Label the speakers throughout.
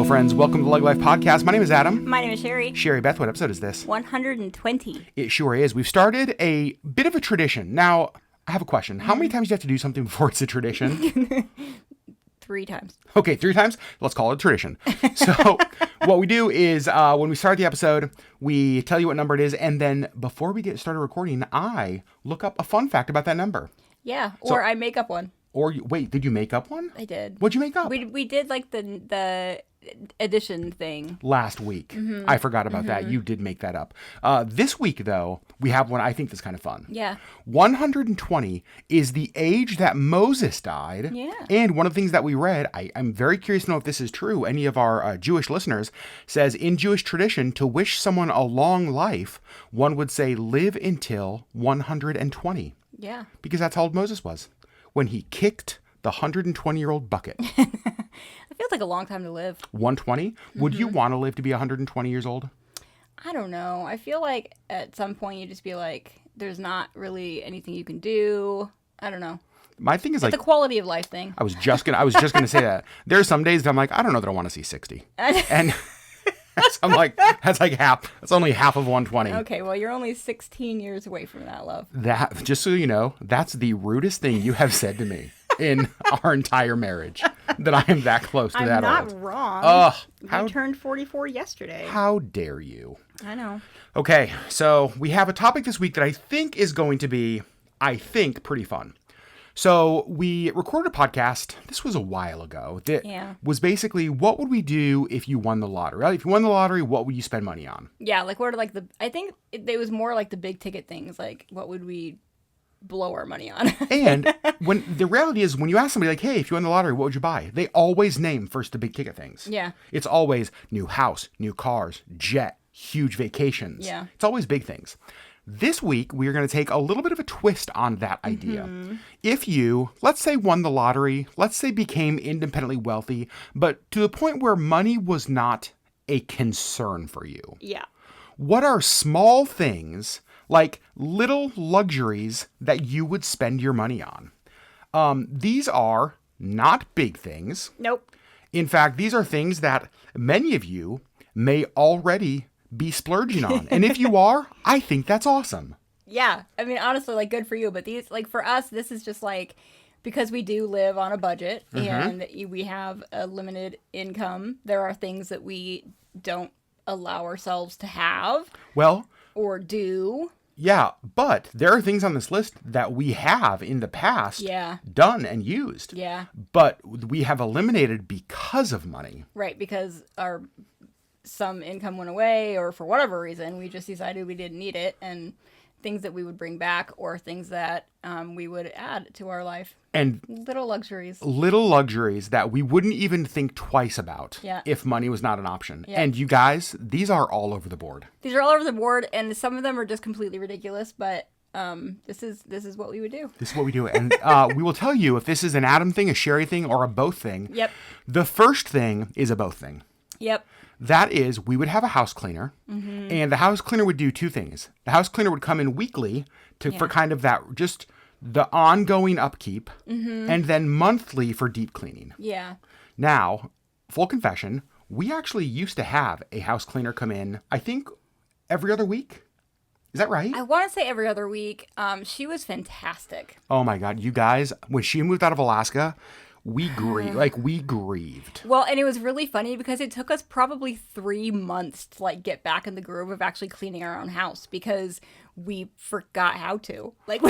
Speaker 1: Hello, friends. Welcome to the LeggLife podcast. My name is Adam.
Speaker 2: My name is Sherry.
Speaker 1: Sherry Beth, what episode is this?
Speaker 2: 120.
Speaker 1: It sure is. We've started a bit of a tradition. Now, I have a question. How many times do you have to do something before it's a tradition?
Speaker 2: 3 times.
Speaker 1: Okay, 3 times? Let's call it a tradition. So what we do is when we start the episode, we tell you what number it is, and then before we get started recording, I look up a fun fact about that number.
Speaker 2: Yeah, or I make up one.
Speaker 1: Or, wait, did you make up one?
Speaker 2: I did.
Speaker 1: What'd you make up?
Speaker 2: We did like the addition thing.
Speaker 1: Last week. I forgot about that. You did make that up. This week, though, we have one I think that's kind of fun.
Speaker 2: Yeah.
Speaker 1: 120 is the age that Moses died.
Speaker 2: Yeah.
Speaker 1: And one of the things that we read, I'm very curious to know if this is true. Any of our Jewish listeners says, in Jewish tradition, to wish someone a long life, one would say, live until 120.
Speaker 2: Yeah.
Speaker 1: Because that's how old Moses was when he kicked the 120-year-old bucket.
Speaker 2: It feels like a long time to live.
Speaker 1: 120? Would you want to live to be 120 years old?
Speaker 2: I don't know. I feel like at some point you just be like, there's not really anything you can do. I don't know.
Speaker 1: My thing is
Speaker 2: It's
Speaker 1: like
Speaker 2: a quality of life thing.
Speaker 1: I was just gonna say that. There are some days that I'm like, I don't know that I want to see 60. And I'm like, that's like half. That's only half of 120.
Speaker 2: Okay, well, you're only 16 years away from that, love.
Speaker 1: That, just so you know, that's the rudest thing you have said to me in our entire marriage. That I am that close to
Speaker 2: I'm
Speaker 1: that
Speaker 2: not
Speaker 1: old.
Speaker 2: wrong.
Speaker 1: How
Speaker 2: You turned 44 yesterday.
Speaker 1: how dare you?
Speaker 2: I know.
Speaker 1: Okay, so we have a topic this week that I think is going to be, pretty fun. So we recorded a podcast, this was a while ago, that was basically, what would we do if you won the lottery? Right? If you won the lottery, what would you spend money on?
Speaker 2: Yeah, like what are like I think it was more like the big ticket things, like what would we blow our money on?
Speaker 1: And when the reality is, when you ask somebody like, hey, if you won the lottery, what would you buy? They always name first the big ticket things.
Speaker 2: Yeah.
Speaker 1: It's always new house, new cars, jet, huge vacations.
Speaker 2: Yeah.
Speaker 1: It's always big things. This week, we are going to take a little bit of a twist on that idea. If you, let's say, won the lottery, let's say became independently wealthy, but to the point where money was not a concern for you.
Speaker 2: Yeah.
Speaker 1: What are small things, like little luxuries, that you would spend your money on? These are not big things.
Speaker 2: Nope.
Speaker 1: In fact, these are things that many of you may already be splurging on. And if you are, I think that's awesome.
Speaker 2: Yeah. I mean, honestly, like, good for you. But these, like, for us, this is just like, because we do live on a budget and we have a limited income, there are things that we don't allow ourselves to have.
Speaker 1: Well,
Speaker 2: or do.
Speaker 1: Yeah, but there are things on this list that we have in the past done and used.
Speaker 2: Yeah.
Speaker 1: But we have eliminated because of money.
Speaker 2: Right, because some income went away, or for whatever reason, we just decided we didn't need it, and things that we would bring back, or things that we would add to our life.
Speaker 1: And
Speaker 2: little luxuries
Speaker 1: that we wouldn't even think twice about if money was not an option. Yeah. And you guys, these are all over the board.
Speaker 2: These are all over the board, and some of them are just completely ridiculous, but this is what we would do.
Speaker 1: This is what we do. And we will tell you if this is an Adam thing, a Sherry thing, or a both thing.
Speaker 2: Yep.
Speaker 1: The first thing is a both thing.
Speaker 2: Yep.
Speaker 1: That is, we would have a house cleaner, and the house cleaner would do 2 things. The house cleaner would come in weekly for kind of that, just the ongoing upkeep, and then monthly for deep cleaning.
Speaker 2: Yeah.
Speaker 1: Now, full confession, we actually used to have a house cleaner come in, I think, every other week. Is that right?
Speaker 2: I want to say every other week. She was fantastic.
Speaker 1: Oh my God, you guys, when she moved out of Alaska, we grieved.
Speaker 2: Well, and it was really funny because it took us probably 3 months to like get back in the groove of actually cleaning our own house because we forgot how to. Like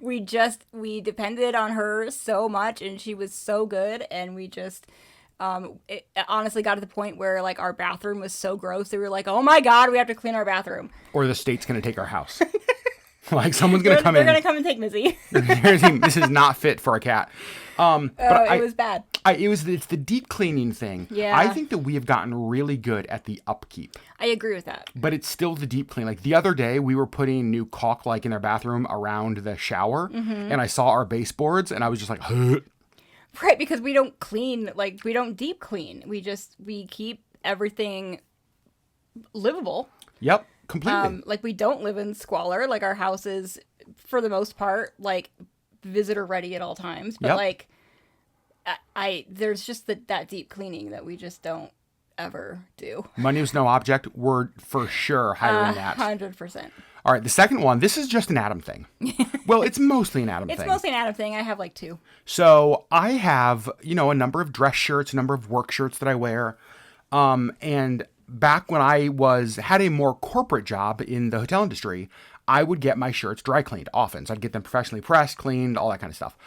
Speaker 2: we depended on her so much, and she was so good, and we just it honestly got to the point where like our bathroom was so gross that we were like, oh my God, we have to clean our bathroom.
Speaker 1: Or the state's going to take our house. Like someone's going to come in.
Speaker 2: They're going to come and take Missy.
Speaker 1: This is not fit for a cat. But
Speaker 2: it was bad.
Speaker 1: It's the deep cleaning thing.
Speaker 2: Yeah.
Speaker 1: I think that we have gotten really good at the upkeep.
Speaker 2: I agree with that.
Speaker 1: But it's still the deep clean. Like the other day, we were putting new caulk like in their bathroom around the shower, and I saw our baseboards, and I was just like, huh.
Speaker 2: Right, because we don't clean, like we don't deep clean. We keep everything livable.
Speaker 1: Yep. Completely.
Speaker 2: Like we don't live in squalor. Like our house is, for the most part, like visitor ready at all times. But like there's just that deep cleaning that we just don't ever do.
Speaker 1: Money was no object. We're for sure hiring that.
Speaker 2: 100%.
Speaker 1: All right, the second one, this is just an Adam thing. Well, it's mostly an Adam thing.
Speaker 2: It's mostly an Adam thing. I have like 2.
Speaker 1: So I have, a number of dress shirts, a number of work shirts that I wear. And back when I had a more corporate job in the hotel industry, I would get my shirts dry cleaned often. So I'd get them professionally pressed, cleaned, all that kind of stuff.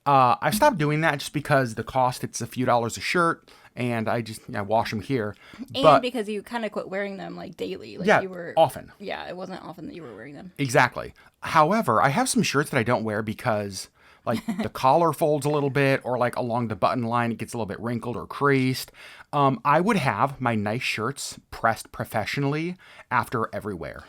Speaker 1: I stopped doing that just because the cost, it's a few dollars a shirt. And I just wash them here.
Speaker 2: And because you kind of quit wearing them like daily. Like
Speaker 1: often.
Speaker 2: Yeah, it wasn't often that you were wearing them.
Speaker 1: Exactly. However, I have some shirts that I don't wear because like the collar folds a little bit, or like along the button line, it gets a little bit wrinkled or creased. I would have my nice shirts pressed professionally after every wear.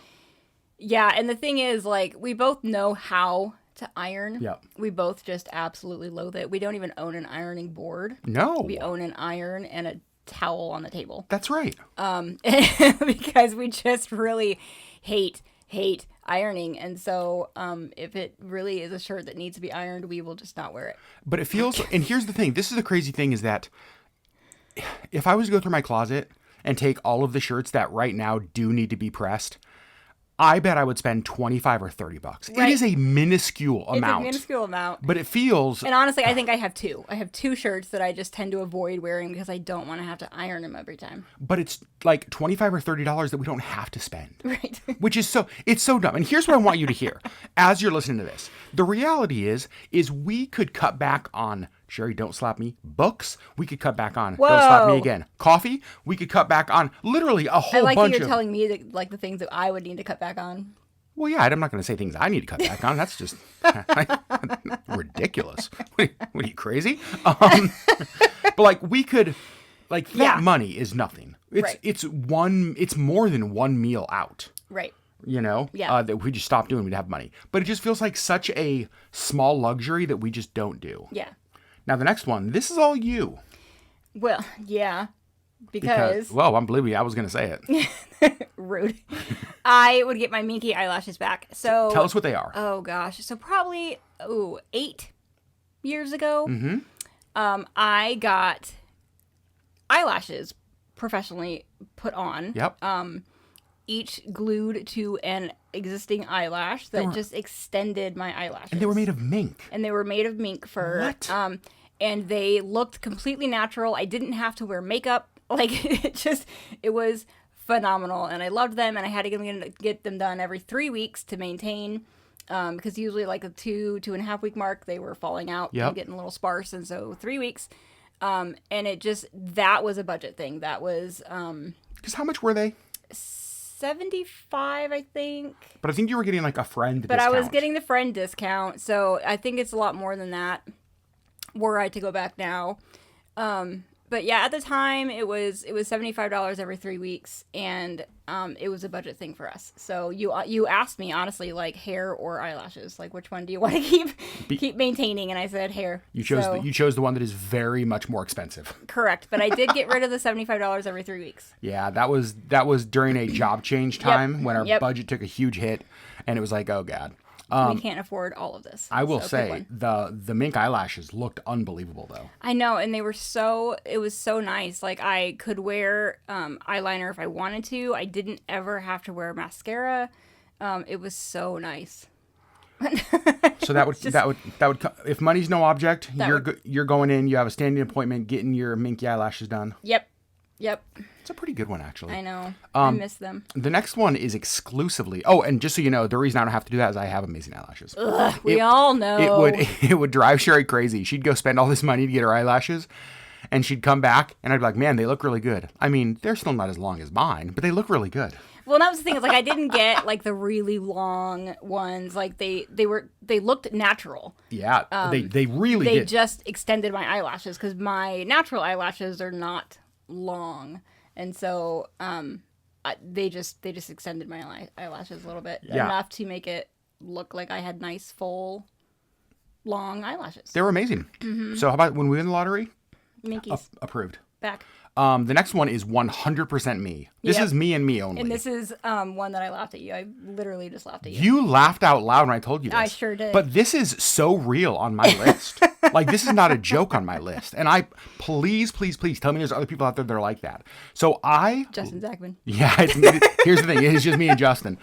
Speaker 2: Yeah, and the thing is, like, we both know how to iron.
Speaker 1: Yep.
Speaker 2: We both just absolutely loathe it. We don't even own an ironing board.
Speaker 1: No.
Speaker 2: We own an iron and a towel on the table.
Speaker 1: That's right.
Speaker 2: Because we just really hate ironing. And so if it really is a shirt that needs to be ironed, we will just not wear it.
Speaker 1: But it feels, and here's the thing, this is the crazy thing, is that if I was to go through my closet and take all of the shirts that right now do need to be pressed, I bet I would spend $25 or $30. Right. It is a minuscule amount.
Speaker 2: It's a minuscule amount.
Speaker 1: But it feels...
Speaker 2: And honestly, I think I have 2. I have 2 shirts that I just tend to avoid wearing because I don't want to have to iron them every time.
Speaker 1: But it's like $25 or $30 that we don't have to spend.
Speaker 2: Right.
Speaker 1: Which is it's so dumb. And here's what I want you to hear as you're listening to this. The reality is we could cut back on... Sherry, don't slap me. Books, we could cut back on.
Speaker 2: Whoa.
Speaker 1: Don't slap me again. Coffee, we could cut back on. Literally a whole bunch of...
Speaker 2: I like that you're telling me the things that I would need to cut back on.
Speaker 1: Well, yeah, I'm not going to say things I need to cut back on. That's just ridiculous. What are you, crazy? But like we could, like that money is nothing. It's more than one meal out.
Speaker 2: Right.
Speaker 1: That we just stopped doing, we'd have money. But it just feels like such a small luxury that we just don't do.
Speaker 2: Yeah.
Speaker 1: Now, the next one, this is all you.
Speaker 2: Well, yeah. Because
Speaker 1: I'm believing I was going to say
Speaker 2: it. Rude. I would get my minky eyelashes back. So
Speaker 1: tell us what they are.
Speaker 2: Oh, gosh. So probably, 8 years ago, I got eyelashes professionally put on.
Speaker 1: Yep.
Speaker 2: Each glued to an existing eyelash that just extended my eyelashes.
Speaker 1: And they were made of mink.
Speaker 2: And they were made of mink fur.
Speaker 1: What?
Speaker 2: And they looked completely natural. I didn't have to wear makeup. Like, it was phenomenal. And I loved them. And I had to get them done every 3 weeks to maintain. Because usually, like, the 2.5 week mark, they were falling out and getting a little sparse. And so 3 weeks. And that was a budget thing. That was...
Speaker 1: Because how much were they?
Speaker 2: $75, I think.
Speaker 1: But I think you were getting like a friend discount.
Speaker 2: But I was getting the friend discount, so I think it's a lot more than that. Were I to go back now, but yeah, at the time it was $75 every 3 weeks, and it was a budget thing for us. So you asked me honestly, like hair or eyelashes, like which one do you want to keep maintaining? And I said hair.
Speaker 1: You chose the one that is very much more expensive.
Speaker 2: Correct, but I did get rid of the $75 every 3 weeks.
Speaker 1: Yeah, that was during a job change time when our budget took a huge hit, and it was like, oh god.
Speaker 2: We can't afford all of this.
Speaker 1: I will say the mink eyelashes looked unbelievable though.
Speaker 2: I know, and it was so nice. Like I could wear eyeliner if I wanted to. I didn't ever have to wear mascara. It was so nice.
Speaker 1: So that would if money's no object, you're going in, you have a standing appointment getting your minky eyelashes done.
Speaker 2: Yep.
Speaker 1: It's a pretty good one, actually.
Speaker 2: I know. I miss them.
Speaker 1: The next one is exclusively... Oh, and just so you know, the reason I don't have to do that is I have amazing eyelashes.
Speaker 2: Ugh, we all know.
Speaker 1: It would drive Sherry crazy. She'd go spend all this money to get her eyelashes, and she'd come back, and I'd be like, man, they look really good. I mean, they're still not as long as mine, but they look really good.
Speaker 2: Well, that was the thing. Is like I didn't get like the really long ones. Like they looked natural.
Speaker 1: Yeah, they really did.
Speaker 2: They just extended my eyelashes because my natural eyelashes are not long, and so they just extended my eyelashes a little bit enough to make it look like I had nice full long eyelashes.
Speaker 1: They were amazing. Mm-hmm. So how about when we win the lottery?
Speaker 2: Minkies.
Speaker 1: Approved.
Speaker 2: Back.
Speaker 1: The next one is 100% me. This is me and me only.
Speaker 2: And this is one that I laughed at you. I literally just laughed at you.
Speaker 1: You laughed out loud when I told you this.
Speaker 2: I sure did.
Speaker 1: But this is so real on my list. Like, this is not a joke on my list. And please tell me there's other people out there that are like that. So
Speaker 2: Justin Zachman.
Speaker 1: Yeah, here's the thing. It's just me and Justin.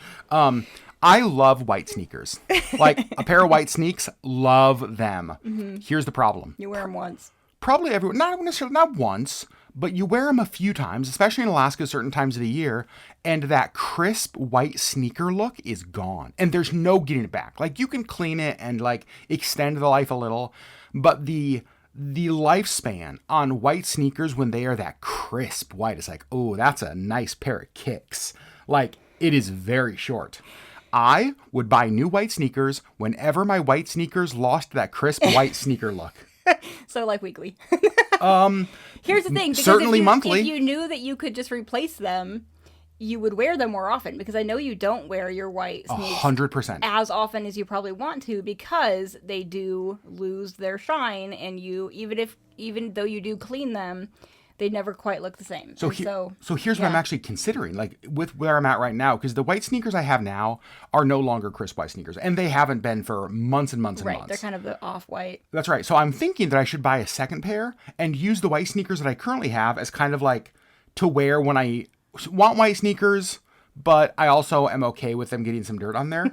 Speaker 1: I love white sneakers. Like, a pair of white sneaks, love them. Mm-hmm. Here's the problem.
Speaker 2: You wear them once.
Speaker 1: Probably everyone, not necessarily, not once, but you wear them a few times, especially in Alaska, certain times of the year, and that crisp white sneaker look is gone. And there's no getting it back. Like, you can clean it and, like, extend the life a little, but the lifespan on white sneakers when they are that crisp white is like, oh, that's a nice pair of kicks. Like, it is very short. I would buy new white sneakers whenever my white sneakers lost that crisp white sneaker look.
Speaker 2: So, like, weekly. Here's the thing. Because
Speaker 1: certainly monthly.
Speaker 2: If you knew that you could just replace them, you would wear them more often, because I know you don't wear your white sneaks
Speaker 1: 100%
Speaker 2: as often as you probably want to, because they do lose their shine, and even though you do clean them, they never quite look the same.
Speaker 1: So here's what I'm actually considering, like, with where I'm at right now, because the white sneakers I have now are no longer crisp white sneakers, and they haven't been for months and months and months.
Speaker 2: Right, they're kind of the off-white.
Speaker 1: That's right. So I'm thinking that I should buy a second pair and use the white sneakers that I currently have as kind of like to wear when I want white sneakers, but I also am okay with them getting some dirt on there.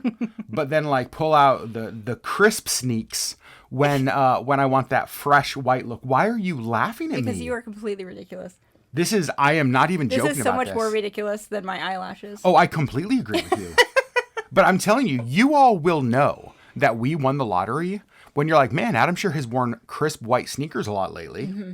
Speaker 1: But then, like, pull out the crisp sneaks when I want that fresh white look. Why are you laughing at me?
Speaker 2: Because you are completely ridiculous.
Speaker 1: I am not even joking about this.
Speaker 2: This is so much more ridiculous than my eyelashes.
Speaker 1: Oh, I completely agree with you. But I'm telling you, you all will know that we won the lottery when you're like, man, Adam sure has worn crisp white sneakers a lot lately. Mm-hmm.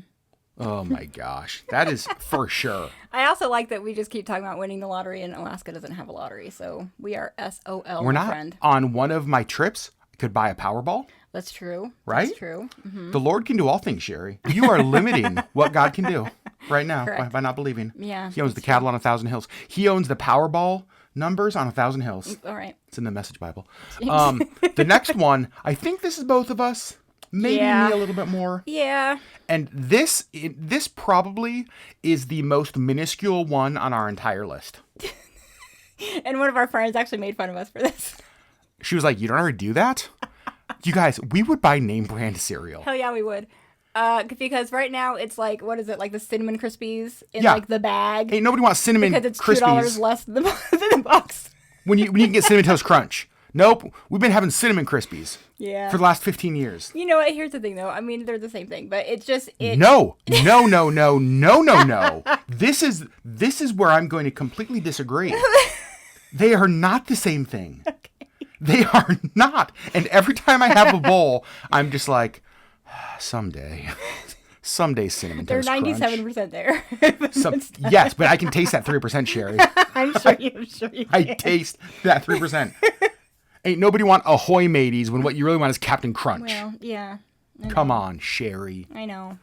Speaker 1: Oh my gosh. That is for sure.
Speaker 2: I also like that we just keep talking about winning the lottery, and Alaska doesn't have a lottery. So we are SOL,
Speaker 1: We're not.
Speaker 2: Friend.
Speaker 1: On one of my trips, I could buy a Powerball.
Speaker 2: That's true.
Speaker 1: Right?
Speaker 2: That's true. Mm-hmm.
Speaker 1: The Lord can do all things, Sherry. You are limiting what God can do right now by not believing.
Speaker 2: Yeah.
Speaker 1: He owns the cattle on 1,000 hills. He owns the Powerball numbers on 1,000 hills.
Speaker 2: All right.
Speaker 1: It's in the Message Bible. The next one, I think this is both of us. Maybe me a little bit more.
Speaker 2: Yeah.
Speaker 1: And this probably is the most minuscule one on our entire list.
Speaker 2: And one of our friends actually made fun of us for this.
Speaker 1: She was like, you don't ever do that? You guys, we would buy name brand cereal.
Speaker 2: Hell yeah, we would. Because right now it's like, what is it? Like the Cinnamon Crispies in like the bag.
Speaker 1: Hey, nobody wants Cinnamon Crispies.
Speaker 2: Because it's $2 less than the box.
Speaker 1: When you can get Cinnamon Toast Crunch. Nope. We've been having Cinnamon Crispies.
Speaker 2: Yeah.
Speaker 1: For the last 15 years.
Speaker 2: You know what? Here's the thing, though. I mean, they're the same thing, but it's just...
Speaker 1: No. This is where I'm going to completely disagree. They are not the same thing.
Speaker 2: Okay.
Speaker 1: They are not. And every time I have a bowl, I'm just like, someday Cinnamon
Speaker 2: They're
Speaker 1: Toast Crunch.
Speaker 2: 97% there.
Speaker 1: Yes, but I can taste that 3%, Sherry.
Speaker 2: I'm sure you can.
Speaker 1: I taste that 3%. Ain't nobody want Ahoy Mateys when what you really want is Captain Crunch.
Speaker 2: Well, yeah.
Speaker 1: Come on, Sherry.
Speaker 2: I know.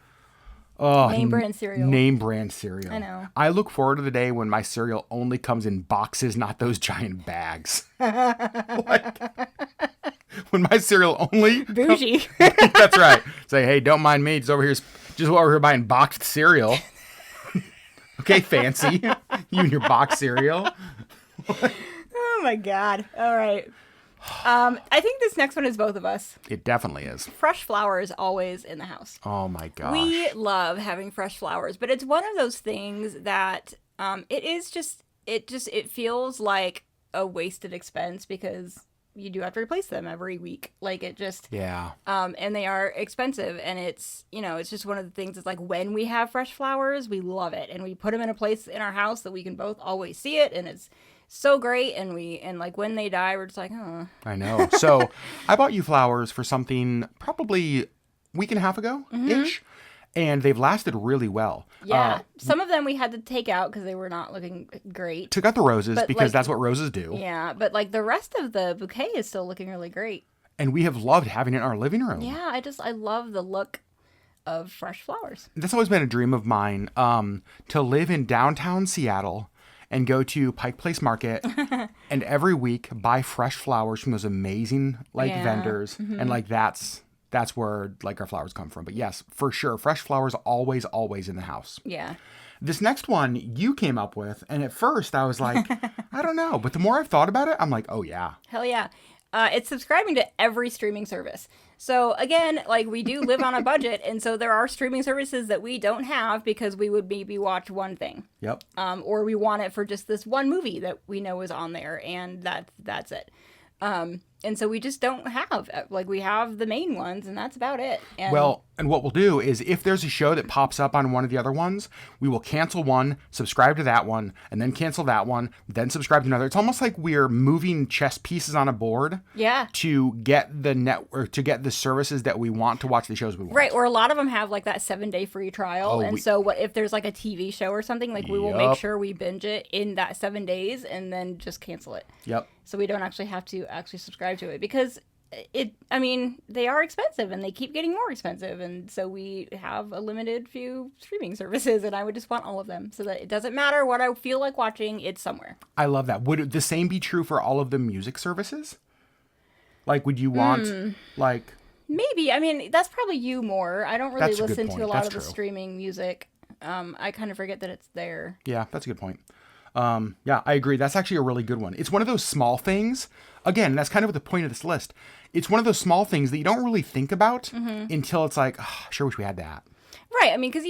Speaker 1: Oh,
Speaker 2: name brand cereal.
Speaker 1: Name brand cereal.
Speaker 2: I know.
Speaker 1: I look forward to the day when my cereal only comes in boxes, not those giant bags. Like, when my cereal only...
Speaker 2: Bougie.
Speaker 1: That's right. Say, hey, don't mind me. Just over here buying boxed cereal. Okay, fancy. You and your boxed cereal.
Speaker 2: Oh, my God. All right. I think this next one is both of us.
Speaker 1: It definitely is.
Speaker 2: Fresh flowers always in the house.
Speaker 1: Oh my gosh.
Speaker 2: We love having fresh flowers, but it's one of those things that it feels like a wasted expense, because you do have to replace them every week. Like, it just...
Speaker 1: Yeah.
Speaker 2: And they are expensive, and it's just one of the things. It's like, when we have fresh flowers, we love it, and we put them in a place in our house that we can both always see it, and it's so great. And like, when they die, we're just like, oh.
Speaker 1: I know. So I bought you flowers for something probably a week and a half ago ish. And they've lasted really well.
Speaker 2: Yeah. Some of them we had to take out because they were not looking great.
Speaker 1: Took out the roses because that's what roses do.
Speaker 2: Yeah. But like, the rest of the bouquet is still looking really great.
Speaker 1: And we have loved having it in our living room.
Speaker 2: Yeah. I love the look of fresh flowers.
Speaker 1: That's always been a dream of mine, to live in downtown Seattle and go to Pike Place Market and every week buy fresh flowers from those amazing vendors. And like, that's where like our flowers come from. But yes, for sure, fresh flowers always in the house.
Speaker 2: Yeah.
Speaker 1: This next one you came up with, and at first I was like, I don't know, but the more I've thought about it, I'm like, oh yeah.
Speaker 2: Hell yeah. It's subscribing to every streaming service. So again, like we do live on a budget, and so there are streaming services that we don't have because we would maybe watch one thing.
Speaker 1: Yep.
Speaker 2: Or we want it for just this one movie that we know is on there, and that's it. And so we just don't have, like, we have the main ones, and that's about it. And
Speaker 1: well, and what we'll do is if there's a show that pops up on one of the other ones, we will cancel one, subscribe to that one, and then cancel that one, then subscribe to another. It's almost like we're moving chess pieces on a board to get the network, to get the services that we want to watch the shows we want.
Speaker 2: Right, or a lot of them have, like, that 7-day free trial, so what if there's, like, a TV show or something, like, we will make sure we binge it in that 7 days and then just cancel it.
Speaker 1: Yep.
Speaker 2: So we don't actually have to subscribe to it because they are expensive and they keep getting more expensive. And so we have a limited few streaming services and I would just want all of them so that it doesn't matter what I feel like watching, it's somewhere.
Speaker 1: I love that. Would the same be true for all of the music services? Like, would you want, like...
Speaker 2: Maybe. I mean, that's probably you more. I don't really listen to a lot of the streaming music. I kind of forget that it's there.
Speaker 1: Yeah, that's a good point. Yeah, I agree. That's actually a really good one. It's one of those small things. Again, that's kind of the point of this list. It's one of those small things that you don't really think about until it's like, oh, I sure wish we had that.
Speaker 2: Right. I mean, because,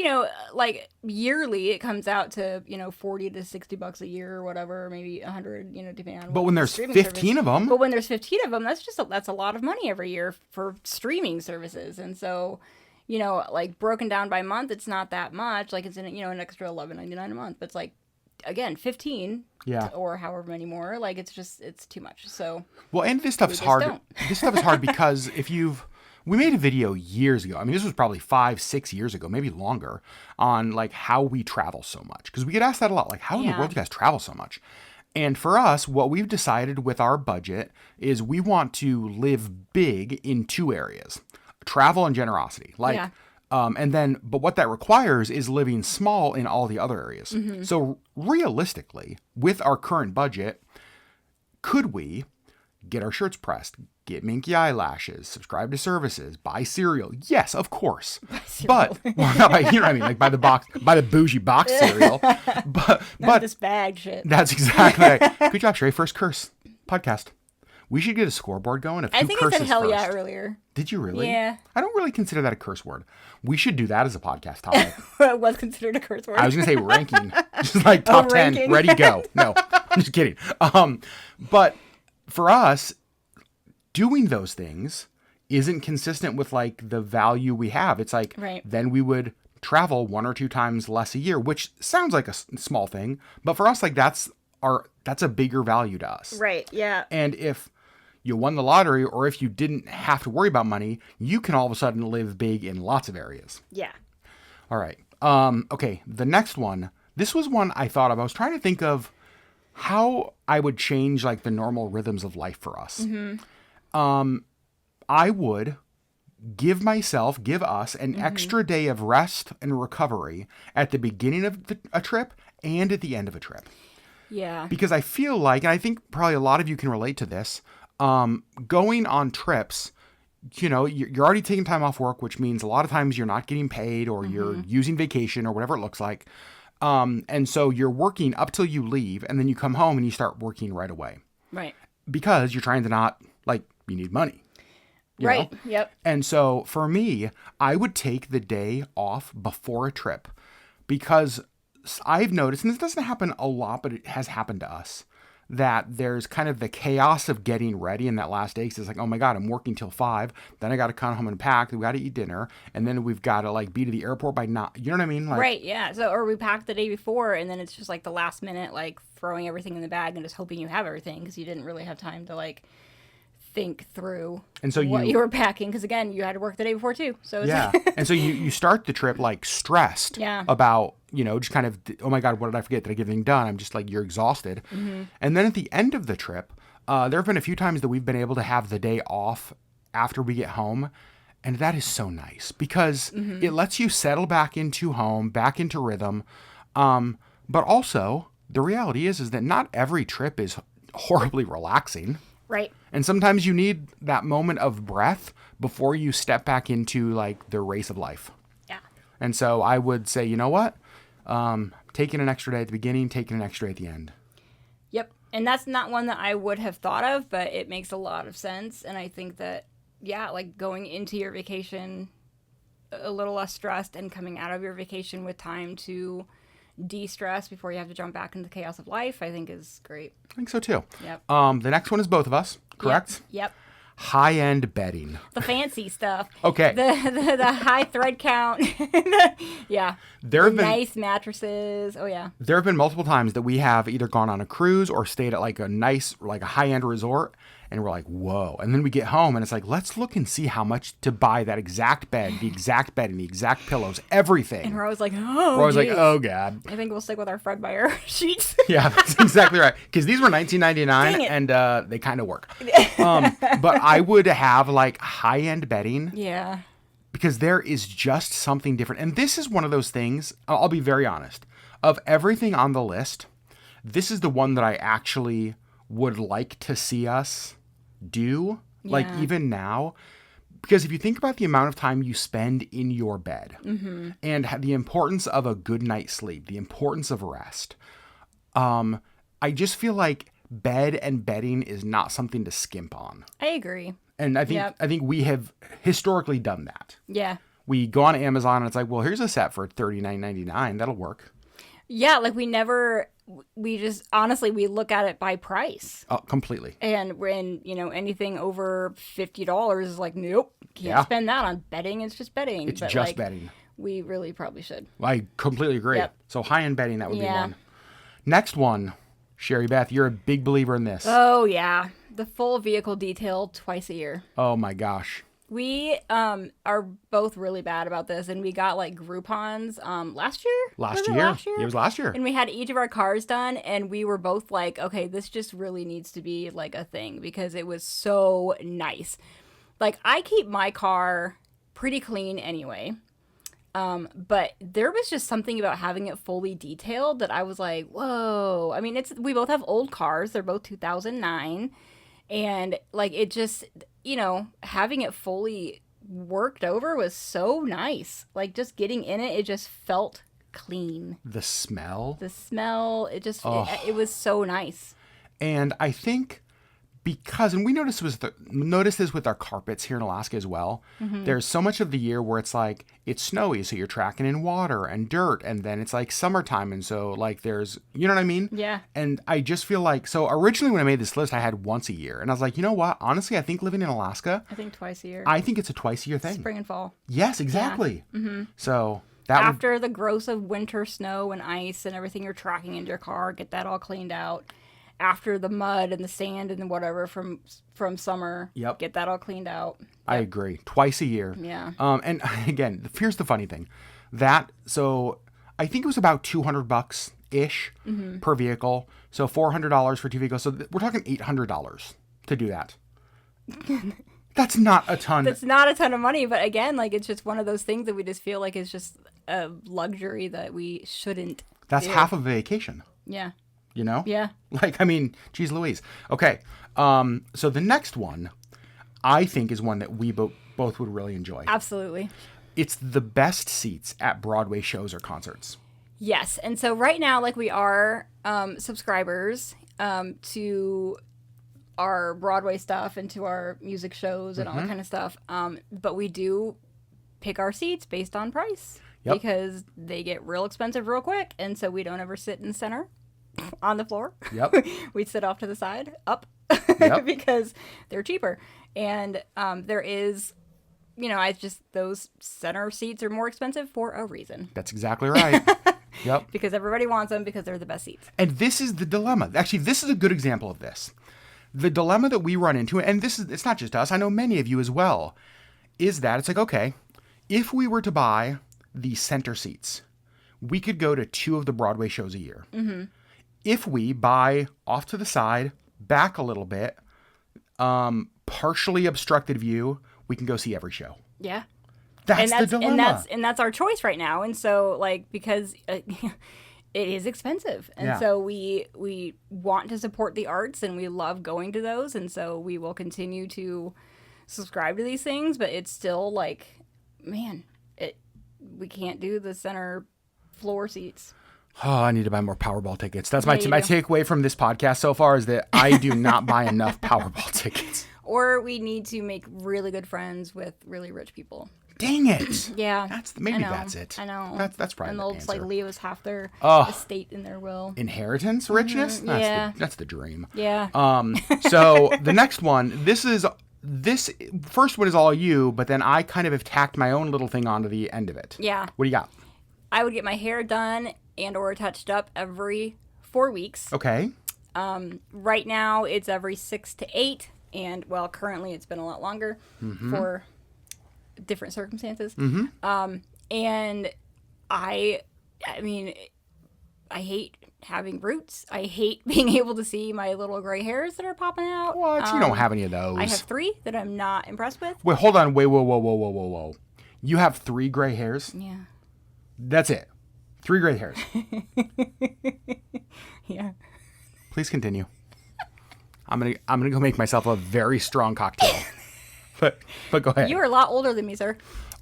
Speaker 2: like yearly it comes out to, $40 to $60 a year or whatever, maybe 100, depending on.
Speaker 1: But when there's 15 of them.
Speaker 2: But when there's 15 of them, that's a lot of money every year for streaming services. And so, like broken down by month, it's not that much. Like it's an extra $11.99 a month. But it's like, again, 15 or however many more, like it's too much. So
Speaker 1: well, and this stuff is hard. This stuff is hard because we made a video years ago. I mean, this was probably 5-6 years ago, maybe longer, on like how we travel so much, because we get asked that a lot, like how in the world do you guys travel so much? And for us, what we've decided with our budget is we want to live big in 2 areas: travel and generosity. But what that requires is living small in all the other areas. So realistically, with our current budget, could we get our shirts pressed, get minky eyelashes, subscribe to services, buy cereal? Yes, of course. But not by, like by the bougie box cereal. But
Speaker 2: this bag shit.
Speaker 1: That's exactly right. Good job, Sherry. First curse podcast. We should get a scoreboard going.
Speaker 2: I think I said hell yeah earlier.
Speaker 1: Did you really?
Speaker 2: Yeah.
Speaker 1: I don't really consider that a curse word. We should do that as a podcast topic.
Speaker 2: It was considered a curse word.
Speaker 1: I was going to say ranking. Just like top 10, ready, go. No, I'm just kidding. But for us, doing those things isn't consistent with like the value we have. It's like, then we would travel 1 or 2 times less a year, which sounds like a small thing. But for us, like that's a bigger value to us.
Speaker 2: Right, yeah.
Speaker 1: And if you won the lottery, or if you didn't have to worry about money, you can all of a sudden live big in lots of areas.
Speaker 2: Yeah.
Speaker 1: All right. Okay. The next one, this was one I thought of. I was trying to think of how I would change like the normal rhythms of life for us. I would give us an extra day of rest and recovery at the beginning of a trip and at the end of a trip.
Speaker 2: Yeah.
Speaker 1: Because I feel like, and I think probably a lot of you can relate to this, going on trips, you're already taking time off work, which means a lot of times you're not getting paid or you're using vacation or whatever it looks like. And so you're working up till you leave, and then you come home and you start working right away.
Speaker 2: Right.
Speaker 1: Because you're trying to not, like, you need money. You know?
Speaker 2: Yep.
Speaker 1: And so for me, I would take the day off before a trip, because I've noticed, and this doesn't happen a lot, but it has happened to us, that there's kind of the chaos of getting ready in that last day. 'Cause it's like, oh my God, I'm working till 5. Then I got to come home and pack. We got to eat dinner. And then we've got to like be to the airport by 9. You know what I mean? Like,
Speaker 2: right. Yeah. So, or we packed the day before and then it's just like the last minute, like throwing everything in the bag and just hoping you have everything because you didn't really have time to like think through and so what you were packing. Because again, you had to work the day before too. So it's
Speaker 1: and so you start the trip like stressed about, just kind of, oh my God, what did I forget? Did I get everything done? I'm just like, you're exhausted. And then at the end of the trip, there have been a few times that we've been able to have the day off after we get home. And that is so nice because it lets you settle back into home, back into rhythm. But also the reality is that not every trip is horribly relaxing.
Speaker 2: Right.
Speaker 1: And sometimes you need that moment of breath before you step back into like the race of life.
Speaker 2: Yeah.
Speaker 1: And so I would say, you know what? Taking an extra day at the beginning, taking an extra day at the end.
Speaker 2: Yep. And that's not one that I would have thought of, but it makes a lot of sense. And I think that, yeah, like going into your vacation a little less stressed and coming out of your vacation with time to de-stress before you have to jump back into the chaos of life, I think is great.
Speaker 1: I think so too.
Speaker 2: Yep.
Speaker 1: The next one is both of us, correct?
Speaker 2: Yep.
Speaker 1: High-end bedding.
Speaker 2: The fancy stuff.
Speaker 1: Okay.
Speaker 2: The high thread count. Yeah.
Speaker 1: There have been
Speaker 2: nice mattresses. Oh yeah.
Speaker 1: There have been multiple times that we have either gone on a cruise or stayed at like a nice, like a high-end resort, and we're like, whoa. And then we get home and it's like, let's look and see how much to buy that exact bed, the exact bedding, the exact pillows, everything.
Speaker 2: And we're always like, oh,
Speaker 1: we're always like, oh God.
Speaker 2: I think we'll stick with our Fred Meyer sheets.
Speaker 1: Yeah, that's exactly right. Because these were $19.99 and they kind of work. But I would have like high-end bedding.
Speaker 2: Yeah.
Speaker 1: Because there is just something different. And this is one of those things, I'll be very honest, of everything on the list, this is the one that I actually would like to see us do, like even now. Because if you think about the amount of time you spend in your bed and the importance of a good night's sleep, the importance of rest, I just feel like bed and bedding is not something to skimp on.
Speaker 2: I agree.
Speaker 1: And I think we have historically done that.
Speaker 2: Yeah.
Speaker 1: We go on Amazon and it's like, well, here's a set for $39.99. That'll work.
Speaker 2: Yeah, like we just honestly we look at it by price.
Speaker 1: Oh, completely.
Speaker 2: And when, anything over $50 is like, nope, can't spend that on bedding. It's just bedding.
Speaker 1: It's just bedding.
Speaker 2: We really probably should.
Speaker 1: I completely agree. Yep. So high-end bedding, that would be one. Next one, Sherry Beth, you're a big believer in this.
Speaker 2: Oh, yeah. The full vehicle detail twice a year.
Speaker 1: Oh, my gosh.
Speaker 2: We are both really bad about this, and we got like Groupons last year?
Speaker 1: Last year? It was last year.
Speaker 2: And we had each of our cars done, and we were both like, okay, this just really needs to be like a thing because it was so nice. Like, I keep my car pretty clean anyway, but there was just something about having it fully detailed that I was like, whoa. I mean, we both have old cars. They're both 2009. And like it just, having it fully worked over was so nice. Like just getting in it, it just felt clean.
Speaker 1: The smell,
Speaker 2: it just, it was so nice.
Speaker 1: And I think because, and we noticed this with our carpets here in Alaska as well. There's so much of the year where it's like, it's snowy, so you're tracking in water and dirt, and then it's like summertime, and so like there's, you know what I mean?
Speaker 2: Yeah.
Speaker 1: And I just feel like, so originally when I made this list, I had once a year, and I was like, you know what? Honestly, I think living in Alaska,
Speaker 2: I think twice a year.
Speaker 1: I think it's a twice a year thing.
Speaker 2: Spring and fall.
Speaker 1: Yes, exactly. Yeah. So
Speaker 2: after the gross of winter snow and ice and everything you're tracking into your car, get that all cleaned out. After the mud and the sand and whatever from summer, get that all cleaned out. Yep.
Speaker 1: I agree. Twice a year.
Speaker 2: Yeah.
Speaker 1: And again, here's the funny thing. So I think it was about $200-ish per vehicle. So $400 for two vehicles. So we're talking $800 to do that. That's not a ton.
Speaker 2: That's not a ton of money. But again, like it's just one of those things that we just feel like is just a luxury that we shouldn't
Speaker 1: That's
Speaker 2: do.
Speaker 1: half of a vacation.
Speaker 2: Yeah.
Speaker 1: You know?
Speaker 2: Yeah.
Speaker 1: Like, I mean, geez Louise. Okay. So the next one, I think, is one that we both would really enjoy.
Speaker 2: Absolutely.
Speaker 1: It's the best seats at Broadway shows or concerts.
Speaker 2: Yes. And so right now, like we are subscribers to our Broadway stuff and to our music shows and all that kind of stuff. But we do pick our seats based on price because they get real expensive real quick. And so we don't ever sit in the center. On the floor.
Speaker 1: Yep.
Speaker 2: We'd sit off to the side, up, because they're cheaper. And there is, those center seats are more expensive for a reason.
Speaker 1: That's exactly right. Yep.
Speaker 2: Because everybody wants them because they're the best seats.
Speaker 1: And this is the dilemma. Actually, this is a good example of this. The dilemma that we run into, and it's not just us, I know many of you as well, is that it's like, okay, if we were to buy the center seats, we could go to 2 of the Broadway shows a year. Mm-hmm. If we buy off to the side, back a little bit, partially obstructed view, we can go see every show.
Speaker 2: Yeah.
Speaker 1: That's the dilemma.
Speaker 2: And that's our choice right now. And so, like, because it is expensive. And so we want to support the arts and we love going to those. And so we will continue to subscribe to these things. But it's still like, man, we can't do the center floor seats.
Speaker 1: Oh, I need to buy more Powerball tickets. That's
Speaker 2: Yeah,
Speaker 1: my takeaway from this podcast so far is that I do not buy enough Powerball tickets.
Speaker 2: Or we need to make really good friends with really rich people.
Speaker 1: Dang it.
Speaker 2: Yeah.
Speaker 1: That's it.
Speaker 2: I know.
Speaker 1: That's probably
Speaker 2: and
Speaker 1: the
Speaker 2: they'll
Speaker 1: answer.
Speaker 2: just like leave us half their
Speaker 1: Ugh.
Speaker 2: estate in their will.
Speaker 1: Inheritance richness? That's the dream.
Speaker 2: Yeah.
Speaker 1: So the next one, this first one is all you, but then I kind of have tacked my own little thing onto the end of it.
Speaker 2: Yeah.
Speaker 1: What do you got?
Speaker 2: I would get my hair done and or touched up every 4 weeks.
Speaker 1: Okay.
Speaker 2: Right now it's every 6 to 8, and well, currently it's been a lot longer for different circumstances. And I mean, I hate having roots. I hate being able to see my little gray hairs that are popping out.
Speaker 1: What? You don't have any of those.
Speaker 2: I have 3 that I'm not impressed with.
Speaker 1: Wait, hold on. Wait, whoa. You have 3 gray hairs?
Speaker 2: Yeah.
Speaker 1: That's it. 3 gray hairs.
Speaker 2: Yeah.
Speaker 1: Please continue. I'm gonna go make myself a very strong cocktail. but go ahead.
Speaker 2: You are a lot older than me, sir.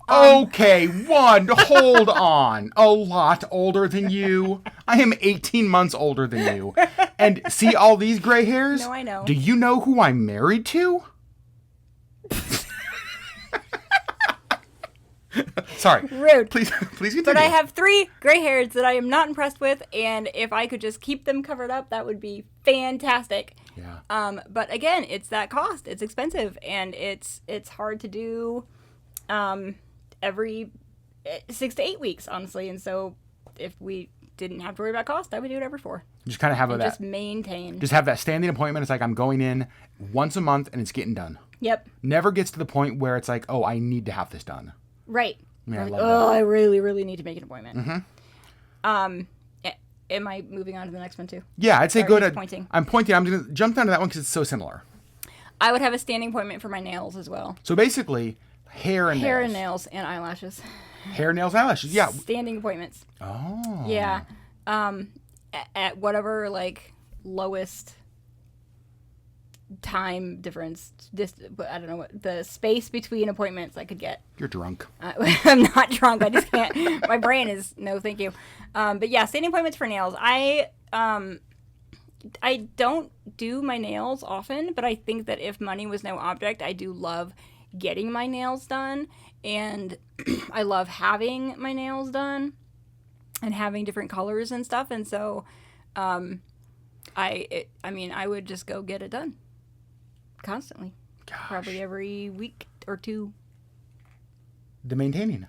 Speaker 1: Okay, hold on. A lot older than you. I am 18 months older than you. And see all these gray hairs?
Speaker 2: No, I know.
Speaker 1: Do you know who I'm married to? Sorry.
Speaker 2: Rude.
Speaker 1: Please continue.
Speaker 2: But I have 3 gray hairs that I am not impressed with, and if I could just keep them covered up, that would be fantastic.
Speaker 1: Yeah.
Speaker 2: But again, it's that cost. It's expensive, and it's hard to do every 6 to 8 weeks, honestly. And so if we didn't have to worry about cost, I would do it every 4.
Speaker 1: Just kind of have
Speaker 2: Just maintain.
Speaker 1: Just have that standing appointment. It's like I'm going in once a month and it's getting done.
Speaker 2: Yep.
Speaker 1: Never gets to the point where it's like, oh, I need to have this done.
Speaker 2: Right.
Speaker 1: Yeah, I
Speaker 2: like,
Speaker 1: love
Speaker 2: oh, I really, really need to make an appointment. Am I moving on to the next one too?
Speaker 1: Yeah, I'd say
Speaker 2: go
Speaker 1: to.
Speaker 2: Pointing.
Speaker 1: I'm pointing. I'm going to jump down to that one because it's so similar.
Speaker 2: I would have a standing appointment for my nails as well.
Speaker 1: So basically, hair and
Speaker 2: Hair
Speaker 1: nails.
Speaker 2: and nails and eyelashes.
Speaker 1: Hair, nails, eyelashes. Yeah.
Speaker 2: Standing appointments.
Speaker 1: Oh.
Speaker 2: Yeah. At whatever like lowest time difference, I don't know what the space between appointments I could get.
Speaker 1: You're drunk.
Speaker 2: I'm not drunk. I just can't. My brain is no, thank you. But yeah, standing appointments for nails. I don't do my nails often, but I think that if money was no object, I do love getting my nails done, and I love having my nails done and having different colors and stuff. And so, I would just go get it done constantly.
Speaker 1: Gosh.
Speaker 2: Probably every week or 2.
Speaker 1: The maintaining.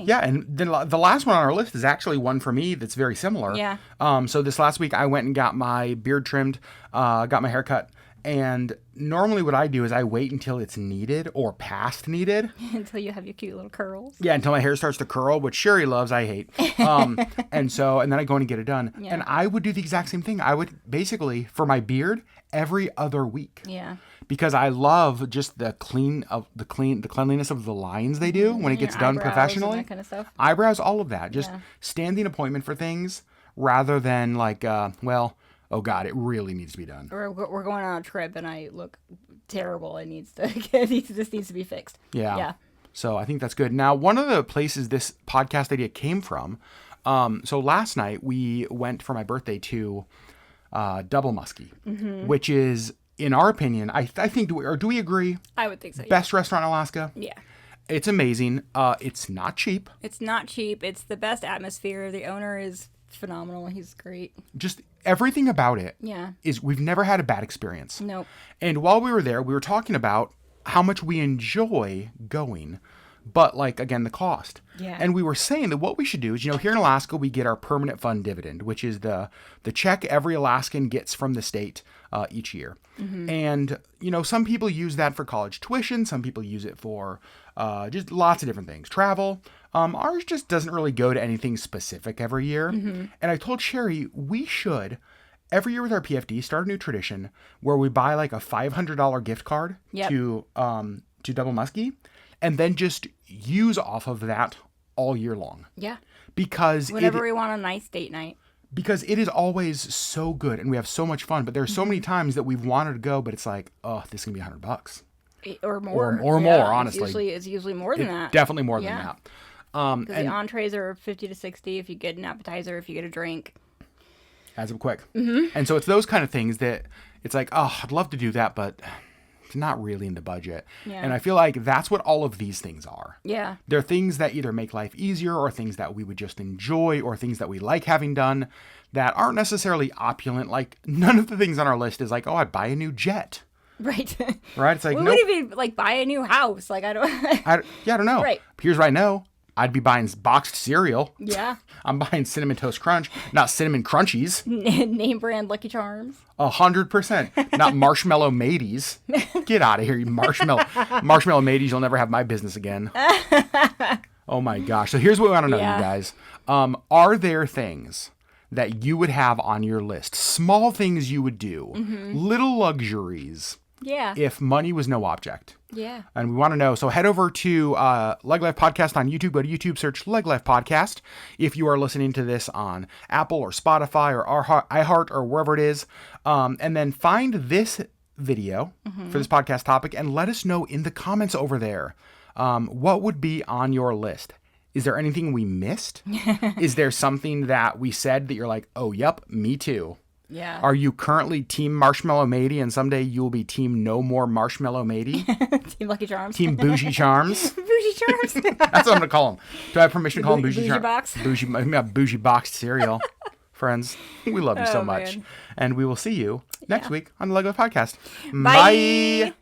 Speaker 1: Yeah, and then the last one on our list is actually one for me that's very similar.
Speaker 2: Yeah.
Speaker 1: So this last week I went and got my beard trimmed, got my hair cut, and normally what I do is I wait until it's needed or past needed.
Speaker 2: Until you have your cute little curls.
Speaker 1: Yeah, until my hair starts to curl, which Sherry loves, I hate. And then I go in and get it done.
Speaker 2: Yeah.
Speaker 1: And I would do the exact same thing. I would basically, for my beard, every other week.
Speaker 2: Yeah.
Speaker 1: Because I love just the cleanliness of the lines they do when it gets done professionally.
Speaker 2: And that kind of stuff.
Speaker 1: Eyebrows, all of that. Just standing appointment for things rather than like, oh God, it really needs to be done.
Speaker 2: Or we're going on a trip and I look terrible. It needs to this needs to be fixed.
Speaker 1: Yeah.
Speaker 2: Yeah.
Speaker 1: So I think that's good. Now, one of the places this podcast idea came from, so last night we went for my birthday to Double Muskie, which is, in our opinion, I think, do we agree?
Speaker 2: I would think so.
Speaker 1: Best restaurant in Alaska?
Speaker 2: Yeah.
Speaker 1: It's amazing. It's not cheap.
Speaker 2: It's not cheap. It's the best atmosphere. The owner is phenomenal. He's great.
Speaker 1: Just everything about it is we've never had a bad experience.
Speaker 2: Nope.
Speaker 1: And while we were there, we were talking about how much we enjoy going, but like, again, the cost.
Speaker 2: Yeah.
Speaker 1: And we were saying that what we should do is, here in Alaska, we get our permanent fund dividend, which is the check every Alaskan gets from the state each year. And, some people use that for college tuition. Some people use it for just lots of different things. Travel. Ours just doesn't really go to anything specific every year. And I told Sherry we should, every year with our PFD, start a new tradition where we buy like a $500 gift card to Double Muskie, and then just use off of that all year long.
Speaker 2: Yeah.
Speaker 1: Because
Speaker 2: whenever we want a nice date night.
Speaker 1: Because it is always so good and we have so much fun. But there's so many times that we've wanted to go, but it's like, oh, this is gonna be $100
Speaker 2: or more.
Speaker 1: Or more, honestly.
Speaker 2: It's usually more than that.
Speaker 1: Definitely more than that.
Speaker 2: Because the entrees are 50 to 60 if you get an appetizer, if you get a drink.
Speaker 1: Adds up quick. And so it's those kind of things that it's like, oh, I'd love to do that, but it's not really in the budget.
Speaker 2: Yeah.
Speaker 1: And I feel like that's what all of these things are.
Speaker 2: Yeah.
Speaker 1: They're things that either make life easier or things that we would just enjoy or things that we like having done that aren't necessarily opulent. Like none of the things on our list is like, oh, I'd buy a new jet.
Speaker 2: Right.
Speaker 1: Right? It's like,
Speaker 2: we
Speaker 1: nope.
Speaker 2: would even like buy a new house. Like I don't
Speaker 1: I don't know.
Speaker 2: Right.
Speaker 1: Here's what I know. I'd be buying boxed cereal.
Speaker 2: Yeah.
Speaker 1: I'm buying Cinnamon Toast Crunch, not Cinnamon Crunchies.
Speaker 2: Name brand Lucky Charms.
Speaker 1: 100%. Not Marshmallow Mateys. Get out of here, you Marshmallow Mateys. You'll never have my business again. Oh my gosh. So here's what we want to know, you guys. Are there things that you would have on your list? Small things you would do. Little luxuries.
Speaker 2: Yeah.
Speaker 1: If money was no object.
Speaker 2: Yeah.
Speaker 1: And we want to know. So head over to LeggLife Podcast on YouTube. Go to YouTube, search LeggLife Podcast. If you are listening to this on Apple or Spotify or iHeart or wherever it is. And then find this video for this podcast topic and let us know in the comments over there. What would be on your list? Is there anything we missed? Is there something that we said that you're like, oh, yep, me too?
Speaker 2: Yeah.
Speaker 1: Are you currently Team Marshmallow Matey and someday you'll be Team No More Marshmallow Matey?
Speaker 2: Team Lucky Charms.
Speaker 1: Team Bougie Charms?
Speaker 2: Bougie Charms.
Speaker 1: That's what I'm going to call them. Do I have permission to call them Bougie Charms?
Speaker 2: Box.
Speaker 1: Bougie boxed cereal. Friends, we love you so much.
Speaker 2: Man.
Speaker 1: And we will see you next week on the LeggLife Podcast.
Speaker 2: Bye.